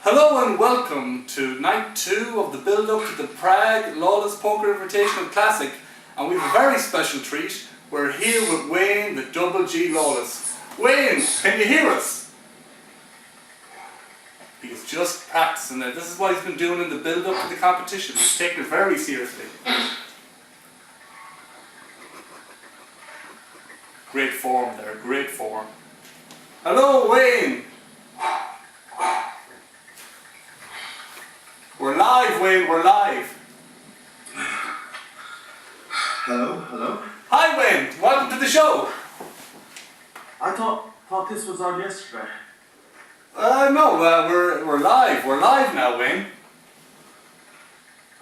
Hello and welcome to night 2 of the build-up to the Prague Lawless Poker Invitational Classic, and we have a very special treat. We're here with Wayne, the Double G Lawless. Wayne, can you hear us? He's just practicing it. This is what he's been doing in the build-up to the competition. He's taking it very seriously. Great form there, great form. Hello, Wayne. We're live, Wayne, we're live. Hello. Hi, Wayne. Welcome to the show. I thought this was on yesterday. No, we're live. We're live now, Wayne.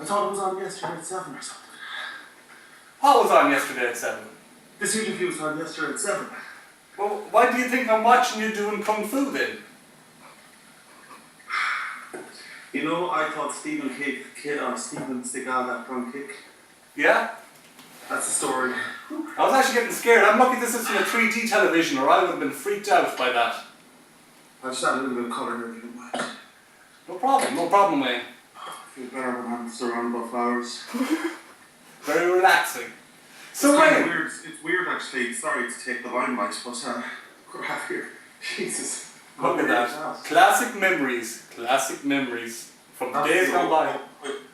I thought it was on yesterday at 7 or something. What was on yesterday at 7? This interview was on yesterday at 7. Well, why do you think I'm watching you doing Kung Fu then? You know, I thought Stephen Seagal that front kick. Yeah? That's the story. I was actually getting scared. I'm lucky this isn't a 3D television or I would have been freaked out by that. I just had a little bit of colour here if you don't mind. No problem, Wayne. I feel better when I'm surrounded by flowers. Very relaxing. So it's Wayne... weird. It's weird actually, sorry to take the limelight, but grab here. Jesus. Look at that. Classic memories. Classic memories from the days gone by.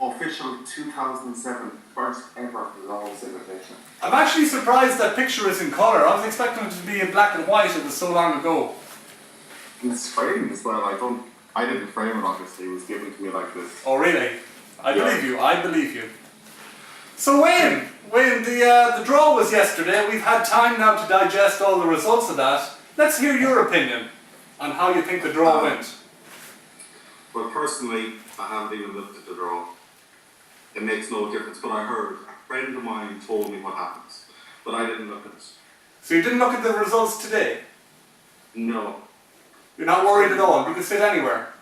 Official 2007 first ever Lawless Invitation. I'm actually surprised that picture is in colour. I was expecting it to be in black and white. It was so long ago. And it's framed as well. I didn't frame it, obviously. It was given to me like this. Oh really? I believe you. So Wayne, the draw was yesterday. We've had time now to digest all the results of that. Let's hear your opinion on how you think the draw went. Well, personally, I haven't even looked at the draw. It makes no difference, but I heard a friend of mine told me what happened, but I didn't look at it. So you didn't look at the results today? No. You're not worried at all? You can sit anywhere?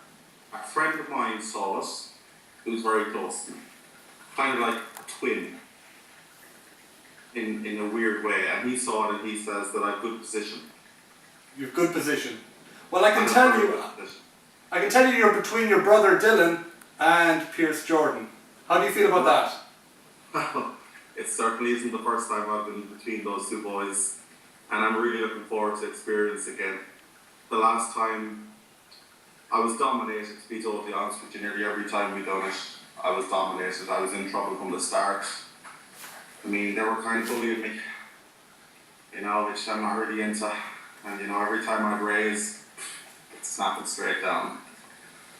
A friend of mine saw us, who was very close to me. Kind of like a twin. In a weird way, and he saw it and he says that I have good position. You have good position. Well, I can tell you you're between your brother Dylan and Pierce Jordan. How do you feel about that? It certainly isn't the first time I've been between those two boys, and I'm really looking forward to experience again. The last time I was dominated, to be totally honest with you, nearly every time we done it, I was dominated. I was in trouble from the start. I mean, they were kind of bullying me, which I'm not really into. And every time I'd raise, it's snapping straight down.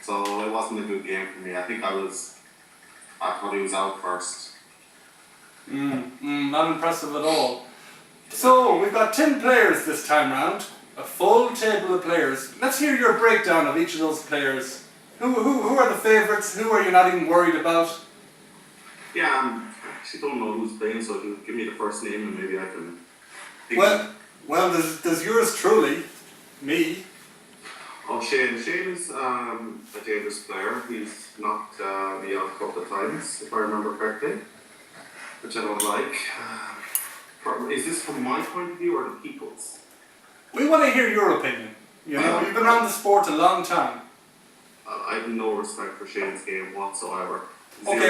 So it wasn't a good game for me. I probably was out first. Not impressive at all. So we've got 10 players this time round, a full table of players. Let's hear your breakdown of each of those players. Who are the favourites? Who are you not even worried about? Yeah, I actually don't know who's playing, so if you give me the first name and maybe I can think. Well, there's yours truly, me. Oh, Shane is a dangerous player. He's knocked me out a couple of times, if I remember correctly, which I don't like. Is this from my point of view or the people's? We want to hear your opinion. You've been around the sport a long time. I have no respect for Shane's game whatsoever. Okay,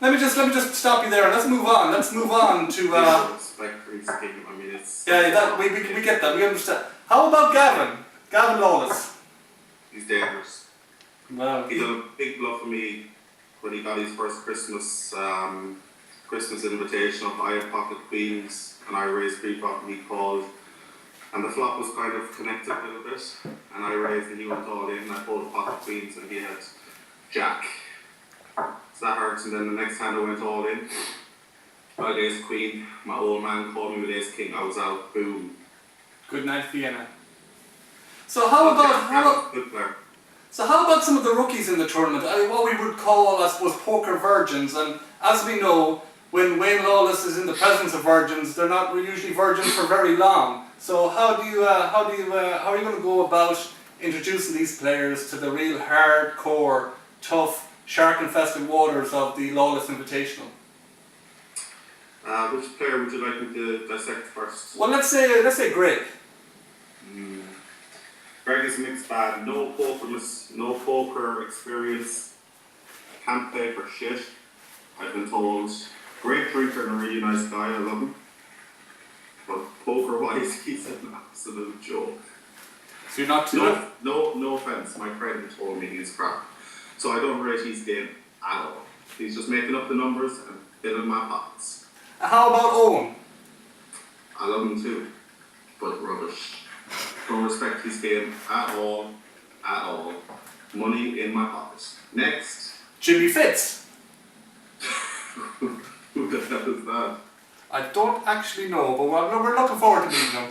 let me just stop you there. Let's move on. Let's move on to. Respect for his game. I mean, it's. Yeah, we get that. We understand. How about Gavin? Gavin Lawless. He's dangerous. Well, he done a big bluff for me when he got his first Christmas invitation. I had pocket queens and I raised pre-flop and he called. And the flop was kind of connected a little bit. And I raised and he went all in and I pulled pocket queens and he had jack. So that hurts, and then the next hand I went all in. I had ace queen, my old man called me with ace king, I was out, boom. Good night, Vienna. So how about some of the rookies in the tournament? What we would call, I suppose, poker virgins, and as we know, when Wayne Lawless is in the presence of virgins, they're not usually virgins for very long. So how are you going to go about introducing these players to the real hardcore, tough, shark-infested waters of the Lawless Invitational? Which player would you like me to dissect first? Well, let's say Greg. Greg is a mixed bag. No poker experience. Can't play for shit. I've been told. Great drinker and a really nice guy. I love him. But poker-wise, he's an absolute joke. So you're not too... No offense. My friend told me he's crap. So I don't rate his game at all. He's just making up the numbers and filling my pockets. How about Owen? I love him too, but rubbish. Don't respect his game at all. Money in my pockets. Next. Jimmy Fitz. Who the hell is that? I don't actually know, but we're looking forward to meeting him.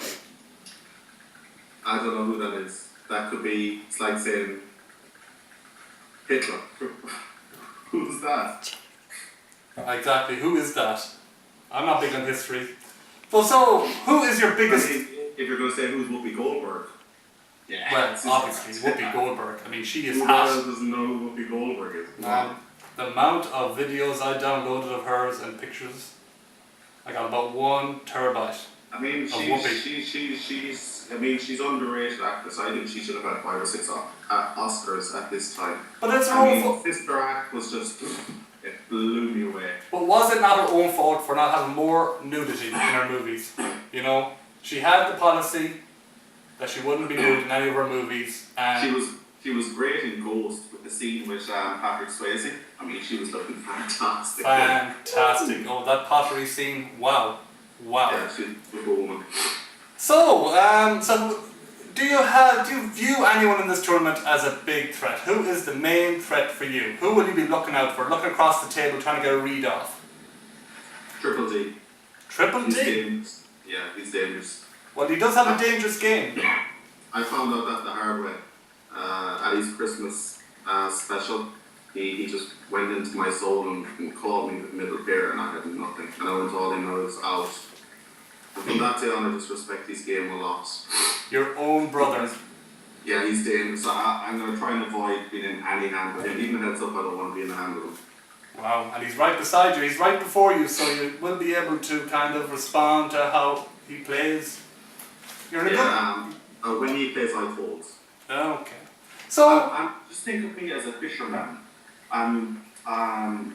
I don't know who that is. That could be, it's like saying Hitler. Who's that? Exactly, who is that? I'm not big on history. Well, so, who is your biggest... If you're going to say who's Whoopi Goldberg. Yeah. Well, obviously, Whoopi Goldberg. I mean, she is Who hot. doesn't know who Whoopi Goldberg is? The amount of videos I downloaded of hers and pictures, I got about 1 terabyte. I mean, she's underrated actress. I think she should have had 5 or 6 Oscars at this time. But it's her own fault. Sister Act was just, it blew me away. But was it not her own fault for not having more nudity in her movies? You know, she had the policy that she wouldn't be nude in any of her movies, and she was great in Ghost with the scene with Patrick Swayze. I mean, she was looking fantastic. Fantastic! Oh, that pottery scene! Wow. Yeah, she's a good woman. So, do you view anyone in this tournament as a big threat? Who is the main threat for you? Who will you be looking out for? Looking across the table, trying to get a read off? Triple D. Triple He's D? dangerous. Yeah, he's dangerous. Well, he does have a dangerous game. I found out that the hard way. At his Christmas special, he just went into my soul and called me the middle pair, and I had nothing. And I went all in, I was out. And from that day on, I just respect his game a lot. Your own brother. Yeah, he's dangerous. So I'm going to try and avoid being in any hand with him. Even heads up, I don't want to be in the hand with him. Wow, and he's right beside you. He's right before you, so you will be able to kind of respond to how he plays. You're in a good... when he plays, I fold. Okay. So... just think of me as a fisherman.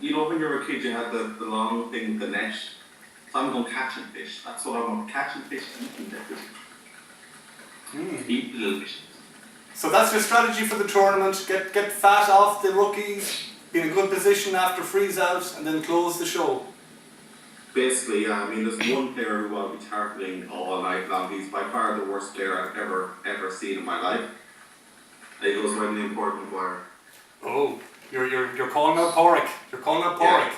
You know when you were a kid, you had the long thing with the net. So I'm going catching fish. That's what I'm on. Catching fish and eating the fish. Eat the little fish. So that's your strategy for the tournament. Get fat off the rookies, be in a good position after freeze out, and then close the show. Basically, yeah. I mean, there's one player who I'll be targeting all night long. He's by far the worst player I've ever seen in my life. He goes by the name Pork McGuire. Oh, you're calling out Porrick. You're calling out Porrick.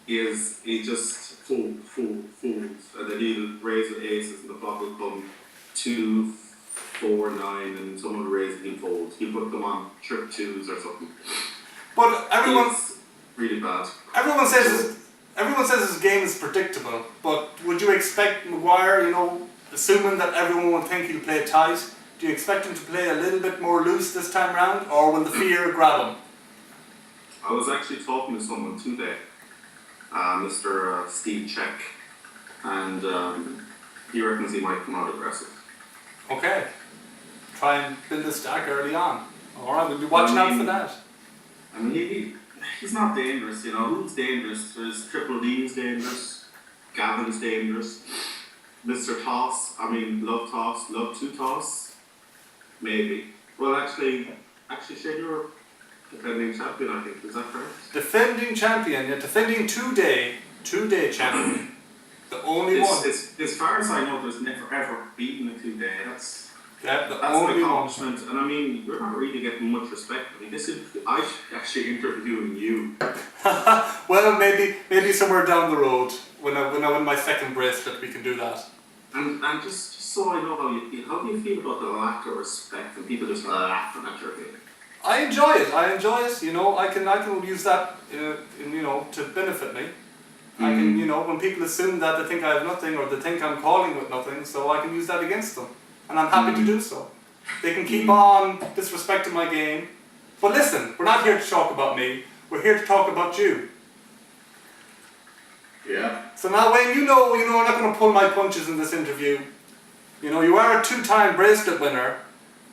Yeah. He just folds, and then he'll raise with aces, and the flop will come 2, 4, 9, and someone will raise and he'll fold. He'll put them on trip 2s or something. But everyone's really bad. Everyone says his game is predictable, but would you expect Maguire, you know, assuming that everyone will think he'll play tight, do you expect him to play a little bit more loose this time round, or will the fear grab him? I was actually talking to someone today, Mr. Steve Check, and he reckons he might come out aggressive. Okay. Try and build a stack early on. Alright, we'll be watching out for that. I mean, he's not dangerous, you know. Who's dangerous? There's Triple D's dangerous, Gavin's dangerous, Mr. Toss, love to toss, maybe. Well, actually, Shane, you're defending champion, I think, is that correct? Defending champion, yeah, defending two-day champion. The only one. As far as I know, there's never ever beaten a 2-day. That's an accomplishment, and I mean, you're not really getting much respect. I mean, I'm actually interviewing you. Well, maybe somewhere down the road when I win my second bracelet, we can do that. And just so I know how you feel, how do you feel about the lack of respect and people just laughing at your game? I enjoy it. You know, I can use that to benefit me. I can, when people assume that they think I have nothing or they think I'm calling with nothing, so I can use that against them. And I'm happy to do so. They can keep on disrespecting my game. But listen, we're not here to talk about me. We're here to talk about you. Yeah. So now, Wayne, you know I'm not going to pull my punches in this interview. You know, you are a 2-time bracelet winner,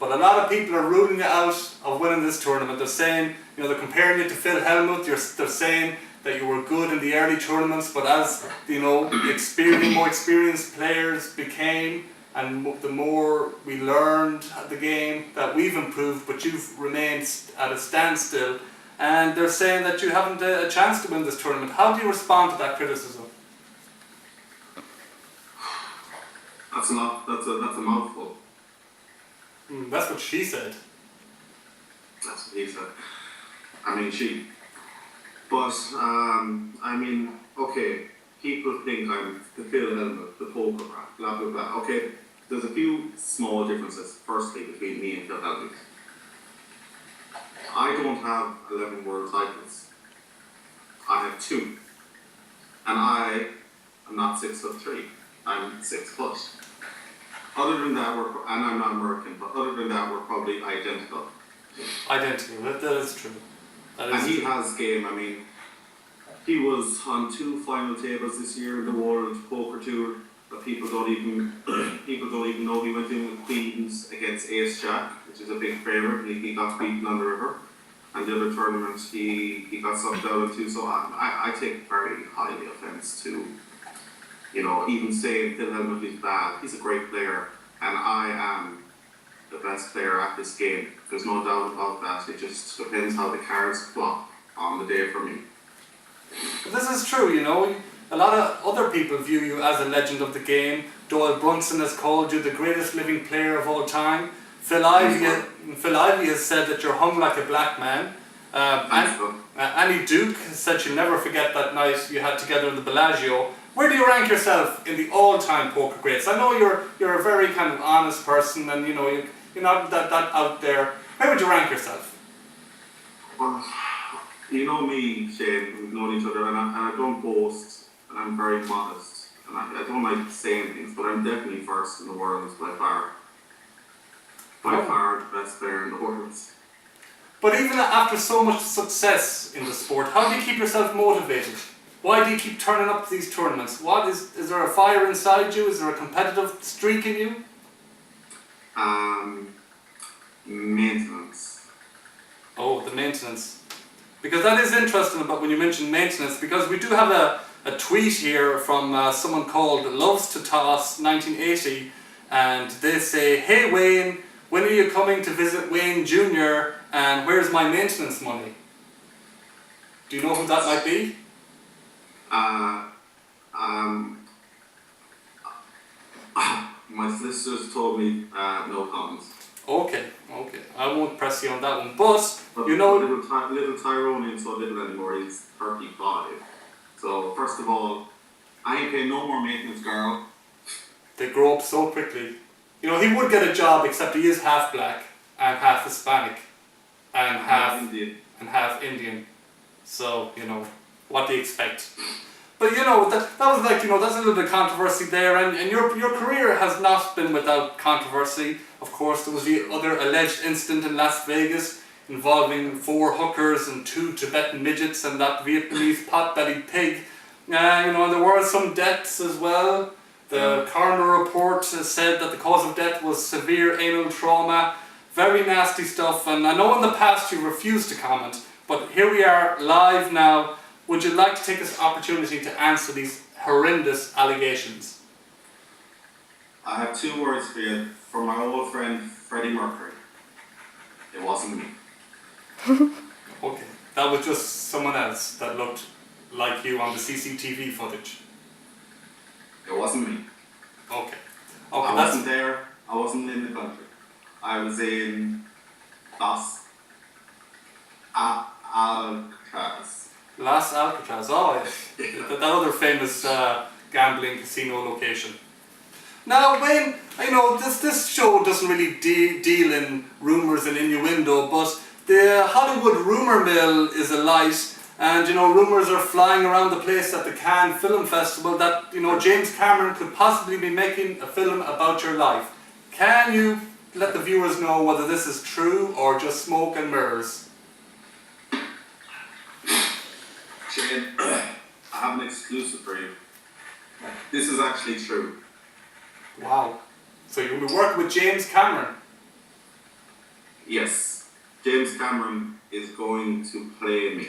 But a lot of people are ruling you out of winning this tournament. They're saying, you know, they're comparing you to Phil Hellmuth. They're saying that you were good in the early tournaments, but as, you know, more experienced players became, and the more we learned the game, that we've improved, but you've remained at a standstill. And they're saying that you haven't a chance to win this tournament. How do you respond to that criticism? That's a mouthful. That's what she said. That's what he said. I mean, she. But, I mean, okay, people think I'm the Phil Hellmuth, the poker rat, blah, blah, blah. Okay, there's a few small differences, firstly, between me and Phil Hellmuth. I don't have 11 world titles. I have 2. And I am not 6'3". I'm 6 foot. Other than that, and I'm not American, but other than that, we're probably identical. Identical, that is true. And he has game. I mean, he was on 2 final tables this year in the World Poker Tour that people don't even know. He went in with Queens against Ace Jack, which is a big favourite, and he got beaten on the river. And the other tournaments, he got sucked out into. So I take very highly offence to, you know, even saying Phil Hellmuth is bad. He's a great player, and I am the best player at this game. There's no doubt about that. It just depends how the cards flop on the day for me. This is true, you know. A lot of other people view you as a legend of the game. Doyle Brunson has called you the greatest living player of all time. Phil Ivey has said that you're hung like a black man. Annie Duke said she'll never forget that night you had together in the Bellagio. Where do you rank yourself in the all-time poker greats? I know you're a very kind of honest person, and you know you're not that out there. Where would you rank yourself? Well, you know me, Shane. We've known each other, and I don't boast, and I'm very modest, and I don't like saying things, but I'm definitely first in the world by far. By far the best player in the world. But even after so much success in the sport, how do you keep yourself motivated? Why do you keep turning up to these tournaments? What is there a fire inside you? Is there a competitive streak in you? Maintenance. Oh, the maintenance. Because that is interesting about when you mention maintenance, because we do have a tweet here from someone called Loves to Toss 1980, and they say, "Hey Wayne, when are you coming to visit Wayne Jr. and where's my maintenance money?" Do you know who that might be? My sisters told me no comments. Okay. I won't press you on that one, but you know, little Tyrone ain't so little anymore. He's 35. So first of all, I ain't paying no more maintenance, girl. They grow up so quickly. You know, he would get a job, except he is half black and half Hispanic and half Indian. So, you know, what do you expect? But you know, that was like, you know, that's a little bit of controversy there, and your career has not been without controversy. Of course, there was the other alleged incident in Las Vegas involving 4 hookers and 2 Tibetan midgets and that Vietnamese pot-bellied pig. You know, and there were some deaths as well. The coroner report said that the cause of death was severe anal trauma. Very nasty stuff, and I know in the past you refused to comment, but here we are live now. Would you like to take this opportunity to answer these horrendous allegations? I have 2 words for you. For my old friend Freddie Mercury. It wasn't me. Okay, that was just someone else that looked like you on the CCTV footage. It wasn't me. Okay, I wasn't there. I wasn't in the country. I was in Las Alcatraz. Las Alcatraz, oh yeah. that other famous gambling casino location. Now, Wayne, you know, this show doesn't really deal in rumours and innuendo, but the Hollywood rumour mill is alight, and you know, rumours are flying around the place at the Cannes Film Festival that, you know, James Cameron could possibly be making a film about your life. Can you let the viewers know whether this is true or just smoke and mirrors? Shane, I have an exclusive for you. This is actually true. Wow. So you'll be working with James Cameron? Yes, James Cameron is going to play me.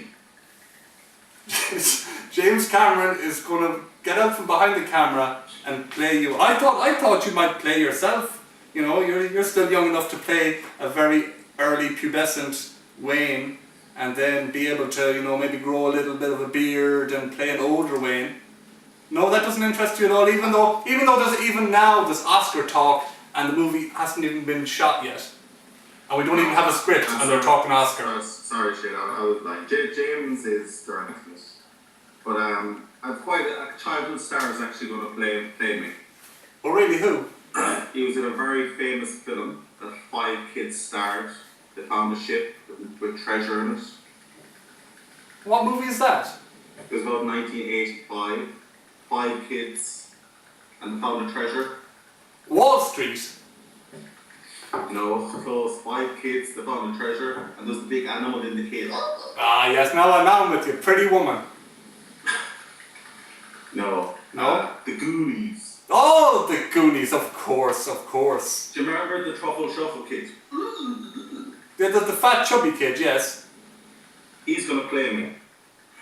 James Cameron is going to get out from behind the camera and play you. I thought you might play yourself. You know, you're still young enough to play a very early pubescent Wayne, and then be able to, you know, maybe grow a little bit of a beard and play an older Wayne. No, that doesn't interest you at all. Even though even now there's Oscar talk and the movie hasn't even been shot yet, and we don't even have a script, and they're talking Oscar. Sorry, Shane. I was like, James is directing it, but I've quite a childhood star is actually going to play me. Oh really? Who? He was in a very famous film that 5 kids starred. They found a ship with treasure in it. What movie is that? It was about 1985. 5 kids and they found a treasure. Wall Street. No, close. 5 kids, they found a treasure, and there's a big animal in the cave. Ah yes, now I'm with you. Pretty Woman. No. No? The Goonies. Oh, the Goonies, of course, of course. Do you remember the Truffle Shuffle kids? The fat chubby kid, yes. He's gonna play me.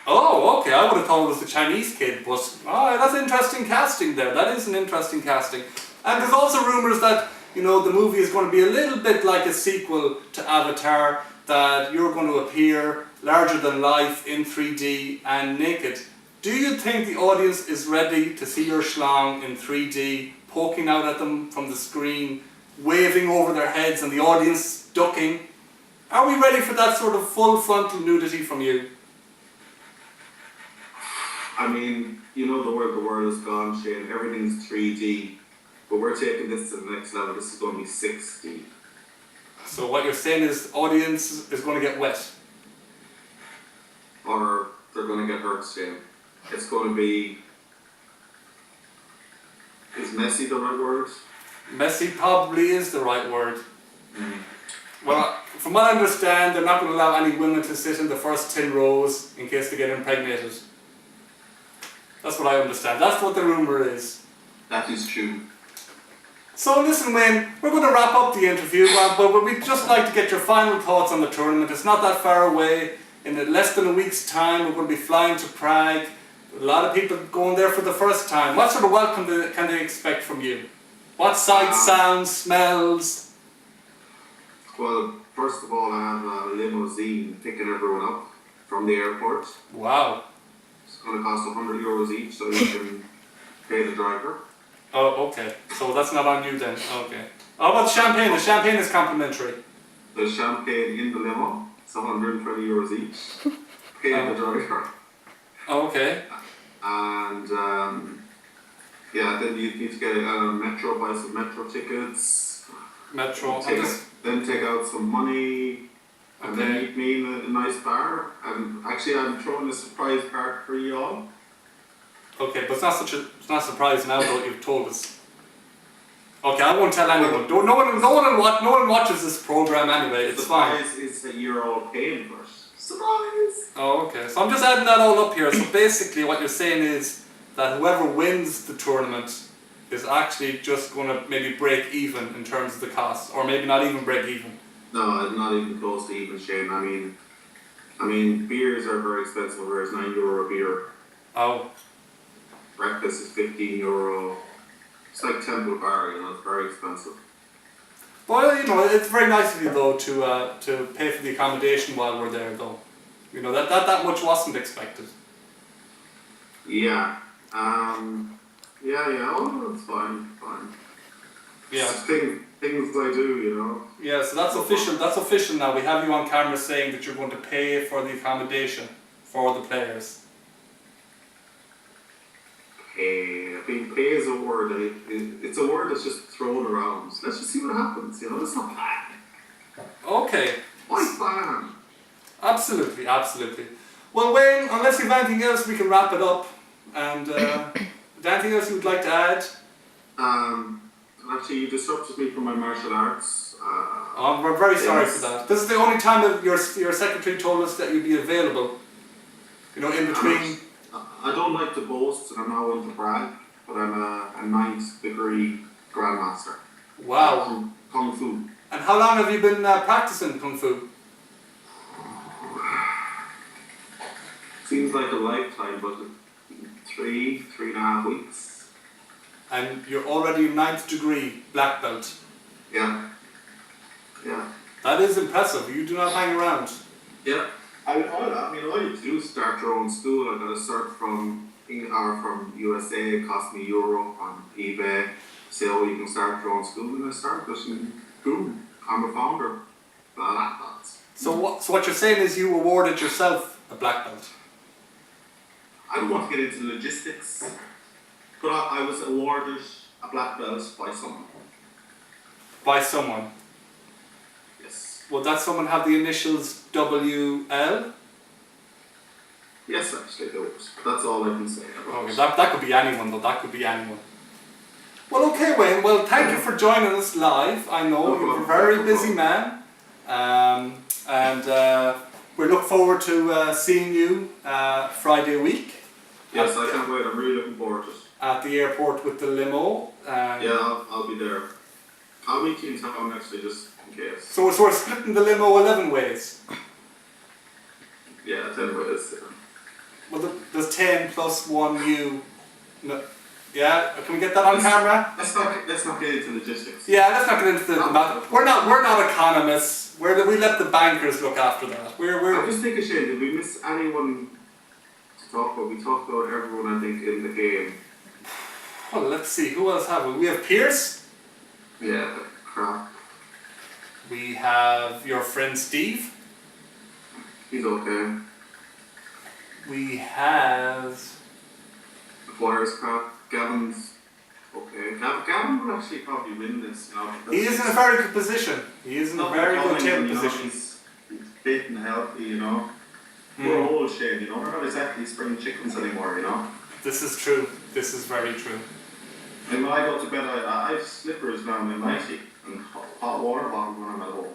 Oh, okay, I would have thought it was the Chinese kid, but that's interesting casting there. That is an interesting casting. And there's also rumours that, you know, the movie is going to be a little bit like a sequel to Avatar, that you're going to appear larger than life in 3D and naked. Do you think the audience is ready to see your schlong in 3D, poking out at them from the screen, waving over their heads and the audience ducking? Are we ready for that sort of full frontal nudity from you? I mean, you know the world is gone, Shane. Everything's 3D. But we're taking this to the next level. This is going to be 6D. So what you're saying is the audience is going to get wet? Or they're going to get hurt, Shane. It's going to be... Is messy the right word? Messy probably is the right word. Well, from what I understand, they're not going to allow any women to sit in the first 10 rows in case they get impregnated. That's what I understand. That's what the rumour is. That is true. So listen, Wayne, we're going to wrap up the interview, but we'd just like to get your final thoughts on the tournament. It's not that far away. In less than a week's time, we're going to be flying to Prague. A lot of people going there for the first time. What sort of welcome can they expect from you? What sights, sounds, smells? Well, first of all, I have a limousine picking everyone up from the airport. Wow. It's going to cost €100 each, so you can pay the driver. Oh, okay. So that's not on you then. Okay. How about the champagne? The champagne is complimentary. The champagne in the limo, it's €120 each. Pay the driver. Okay. And yeah, then you need to get a metro, buy some metro tickets. Metro. Then take out some money. And then Okay. meet me in a nice bar. And actually, I'm throwing a surprise party for you all. Okay, but it's not surprising now though you've told us. Okay, I won't tell anyone. No one watches this program anyway. It's fine. The surprise is that you're all paying for it. Surprise! Oh, okay. So I'm just adding that all up here. So basically, what you're saying is that whoever wins the tournament is actually just going to maybe break even in terms of the cost, or maybe not even break even. No, not even close to even, Shane. I mean, beers are very expensive. Whereas €9 a beer. Oh. Breakfast is €15. It's like Temple Bar, you know. It's very expensive. Well, you know, it's very nice of you though to pay for the accommodation while we're there though. You know, that much wasn't expected. Yeah. Yeah. Oh, it's fine. Yeah. It's things I do, you know. Yeah, so that's official. That's official now. We have you on camera saying that you're going to pay for the accommodation for the players. Pay. I think pay is a word. It's a word that's just thrown around. Let's just see what happens. You know, it's not bad. Okay. Why bad? Absolutely. Well, Wayne, unless you have anything else, we can wrap it up. And is there anything else you would like to add? Actually, you disrupted me from my martial arts. We're very sorry for that. This is the only time that your secretary told us that you'd be available. You know, in between. I don't like to boast, and I'm not one to brag, but I'm a 9th degree grandmaster. Wow. Kung Fu. And how long have you been practicing Kung Fu? Seems like a lifetime, but 3.5 weeks. And you're already 9th degree black belt. Yeah. That is impressive. You do not hang around. Yeah. I mean, all you do is start your own school. I got a cert from USA, it cost me euro on eBay. Say, oh, you can start your own school, and I started, and boom, I'm a founder. So what you're saying is you awarded yourself a black belt? I don't want to get into logistics, but I was awarded a black belt by someone. By someone? Yes. Would that someone have the initials WL? Yes, actually, it was. That's all I can say about Okay, it. that could be anyone though, that could be anyone. Well, okay, Wayne, well, thank you for joining us live. I know you're a very busy man. And we look forward to seeing you Friday week. Yes, I can't wait. I'm really looking forward to it. At the airport with the limo. Yeah, I'll be there. I'll meet you in town actually, just in case. So we're splitting the limo 11 ways. Yeah, 10 ways. Yeah. Well, there's 10 plus 1 you. No, yeah, can we get that on camera? Let's not get into logistics. Yeah, let's not get into the math. We're not economists. We let the bankers look after that. I'm just thinking, Shane, did we miss anyone to talk about? We talked about everyone, I think, in the game. Well, let's see. Who else have we? We have Pierce. Yeah, crap. We have your friend Steve. He's okay. We have... McGuire's crap. Gavin's okay. Gavin would actually probably win this. You know, He is in a very good position. He is in a very good position. He's fit and healthy, you know. We're old, Shane, you know. We're not exactly spring chickens anymore, you know. This is true. This is very true. And when I go to bed, I have slippers now in my nightie and hot water bottle when I'm at home.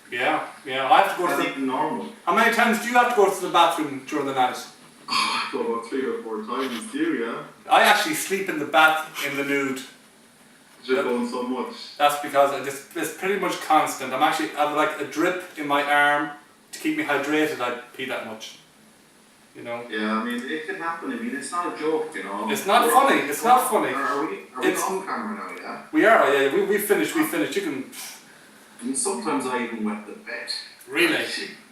Yeah. I have to go to That's the... normal. How many times do you have to go to the bathroom during the night? I go about 3 or 4 times, do you, yeah? I actually sleep in the bath in the nude. Just going so much. That's because it's pretty much constant. I have like a drip in my arm to keep me hydrated. I pee that much. You know? Yeah, I mean, it can happen. I mean, it's not a joke, you know. It's not funny. It's not funny. Are we on camera now, yeah? We are, yeah. We finished. You can... I mean, sometimes I even wet the bed. Really?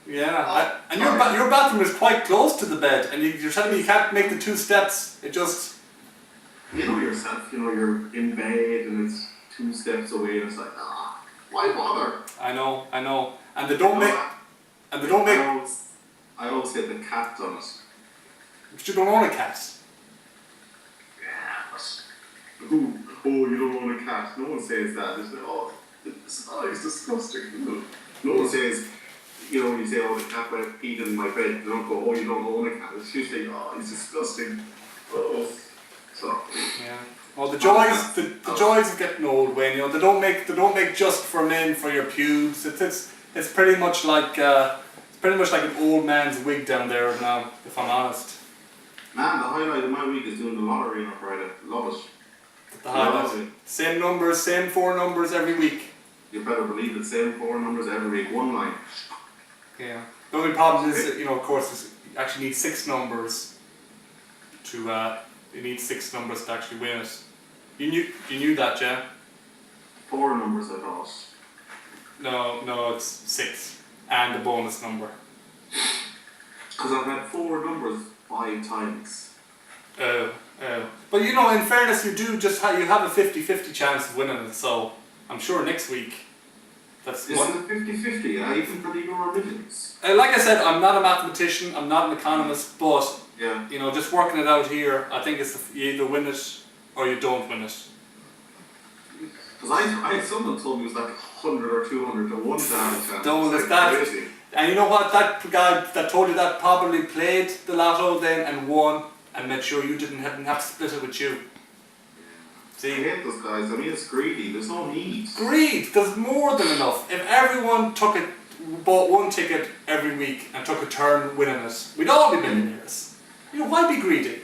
Yeah. And your bathroom is quite close to the bed, and you're telling me you can't make the 2 steps. It just... You know yourself, you know, you're in bed and it's 2 steps away and it's like, why bother? I know. And they don't make... I always say the cat done it. But you don't own a cat. Yeah, but... Oh, you don't own a cat. No one says that. It's like, it's disgusting. No one says, you know, when you say, oh, the cat peed in my bed, they don't go, oh, you don't own a cat. It's usually, oh, it's disgusting. Oh. So... Yeah. Well, the joys of getting old, Wayne. You know, they don't make just for men for your pubes. It's pretty much like an old man's wig down there now, if I'm honest. Man, the highlight of my week is doing the lottery on a Friday. Love it. The highlight. Same numbers, same 4 numbers every week. You better believe it. Same 4 numbers every week. 1 line. Yeah. The only problem is, you know, of course, is you actually need 6 numbers to. You need 6 numbers to actually win it. You knew that, yeah? 4 numbers, I thought. No, it's 6 and a bonus number. Because I've had 4 numbers 5 times. Oh. But you know, in fairness, you have a 50-50 chance of winning it. So I'm sure next week. Is it 50-50? Even for the Euro Millions? Like I said, I'm not a mathematician. I'm not an economist, but. Yeah. You know, just working it out here, I think it's you either win it or you don't win it. Because someone told me it was like 100 or 200 to 1 chance. Don't let that. And you know what? That guy that told you that probably played the lotto then and won and made sure you didn't have to split it with you. See? I hate those guys. I mean, it's greedy. There's no need. Greed. There's more than enough. If everyone bought 1 ticket every week and took a turn winning it, we'd all be millionaires. You know, why be greedy?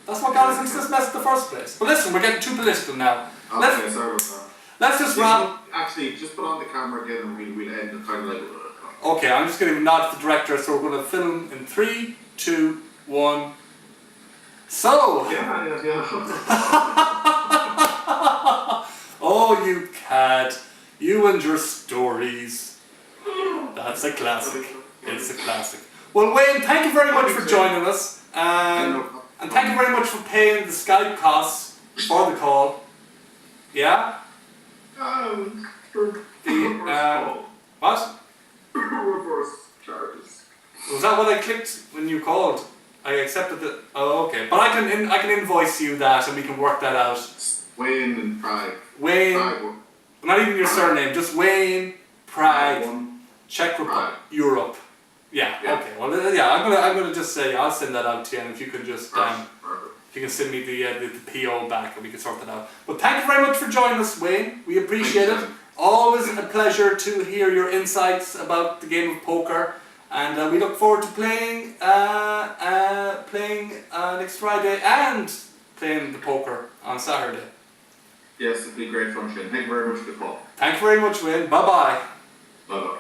That's what got us into this mess in the first place. But listen, we're getting too political now. Okay, sorry about that. let's just wrap. Actually, just put on the camera again and we'll end the kind of like. Okay, I'm just going to nod to the director, so we're going to film in 3, 2, 1. So. Yeah. Oh, you cad. You and your stories. That's a classic. It's a classic. Well, Wayne, thank you very much for joining us. And thank you very much for paying the Skype costs for the call. Yeah? What? Reverse charges. Was that what I clicked when you called? I accepted it. Oh, okay. But I can invoice you that, and we can work that out. Wayne and Prague. Wayne. Prague. Not even your surname. Just Wayne, Prague, Czech Republic, Prague. Europe. Yeah. Okay. Well, yeah. I'm gonna just say I'll send that out to you, and if you can just if you can send me the PO back, and we can sort that out. But thank you very much for joining us, Wayne. We appreciate it. Always a pleasure to hear your insights about the game of poker, and we look forward to playing next Friday and playing the poker on Saturday. Yes, it'd be great fun, Shane. Thank you very much for the call. Thank you very much, Wayne. Bye bye. Bye bye.